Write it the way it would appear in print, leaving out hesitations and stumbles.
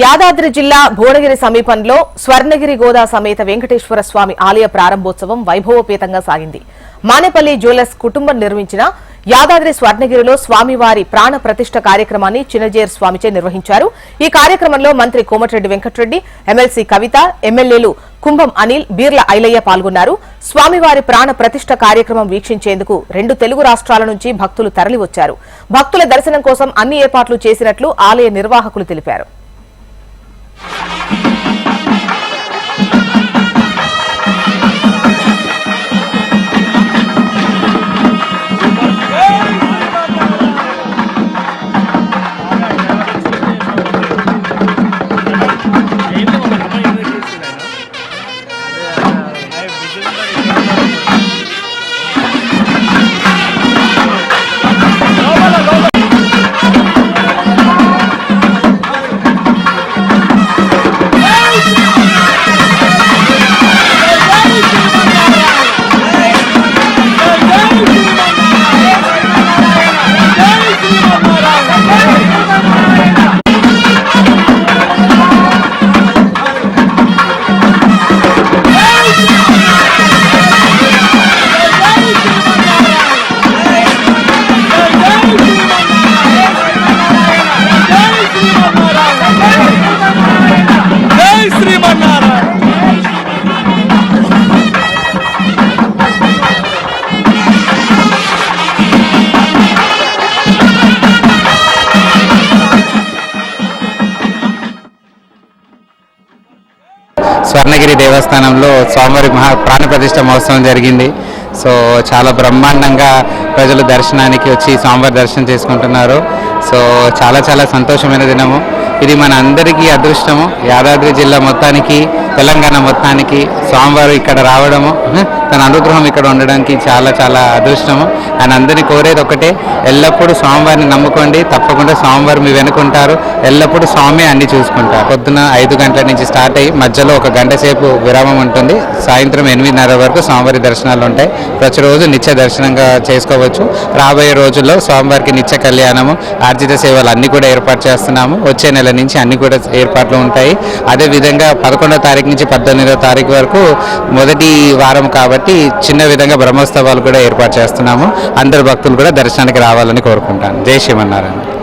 యాదాద్రి జిల్లా భువనగిరి సమీపంలో స్వర్ణగిరి గోదా సమేత వెంకటేశ్వర స్వామి ఆలయ ప్రారంభోత్సవం వైభవోపేతంగా సాగింది. మానేపల్లి జ్యువెలర్స్ కుటుంబం నిర్మించిన యాదాద్రి స్వర్ణగిరిలో స్వామివారి ప్రాణ ప్రతిష్ఠ కార్యక్రమాన్ని చిన్నజేర్ స్వామిచే నిర్వహించారు. ఈ కార్యక్రమంలో మంత్రి కోమటిరెడ్డి వెంకటరెడ్డి, ఎమ్మెల్సీ కవిత, ఎమ్మెల్యేలు కుంభం అనిల్, బీర్ల ఐలయ్య పాల్గొన్నారు. స్వామివారి ప్రాణ ప్రతిష్ఠ కార్యక్రమం వీక్షించేందుకు 2 తెలుగు రాష్ట్రాల నుంచి భక్తులు తరలివచ్చారు. భక్తుల దర్శనం కోసం అన్ని ఏర్పాట్లు చేసినట్లు ఆలయ నిర్వాహకులు తెలిపారు. స్వర్ణగిరి దేవస్థానంలో స్వామివారి ప్రాణ ప్రతిష్ఠ మహోత్సవం జరిగింది. సో చాలా బ్రహ్మాండంగా ప్రజలు దర్శనానికి వచ్చి స్వామివారి దర్శనం చేసుకుంటున్నారు. సో చాలా సంతోషమైన దినము ఇది. మన అందరికీ అదృష్టము. యాదాద్రి జిల్లా మొత్తానికి, తెలంగాణ మొత్తానికి స్వామివారు ఇక్కడ రావడము, తన అనుగ్రహం ఇక్కడ ఉండడానికి చాలా అదృష్టము. ఆయన అందరినీ కోరేది ఒకటే, ఎల్లప్పుడూ స్వామివారిని నమ్ముకోండి, తప్పకుండా స్వామివారు మీ వెనుకుంటారు. ఎల్లప్పుడూ స్వామి అన్ని చూసుకుంటారు. పొద్దున 5 గంటల నుంచి స్టార్ట్ అయ్యి మధ్యలో 1 గంట సేపు విరామం ఉంటుంది. సాయంత్రం 8:30 వరకు స్వామివారి దర్శనాలు ఉంటాయి. ప్రతిరోజు నిత్య దర్శనంగా చేసుకోవచ్చు. రాబోయే రోజుల్లో స్వామివారికి నిత్య కళ్యాణము, ఆర్జిత సేవలు అన్ని కూడా ఏర్పాటు చేస్తున్నాము. వచ్చే నెల నుంచి అన్ని కూడా ఏర్పాట్లు ఉంటాయి. అదేవిధంగా 11వ తారీఖు నుంచి 18వ తారీఖు వరకు మొదటి వారం కాబట్టి చిన్న విధంగా బ్రహ్మోత్సవాలు కూడా ఏర్పాటు చేస్తున్నాము. అందరు భక్తులు కూడా దర్శనానికి రావాలని కోరుకుంటాను. జై శ్రీమన్నారాయణ.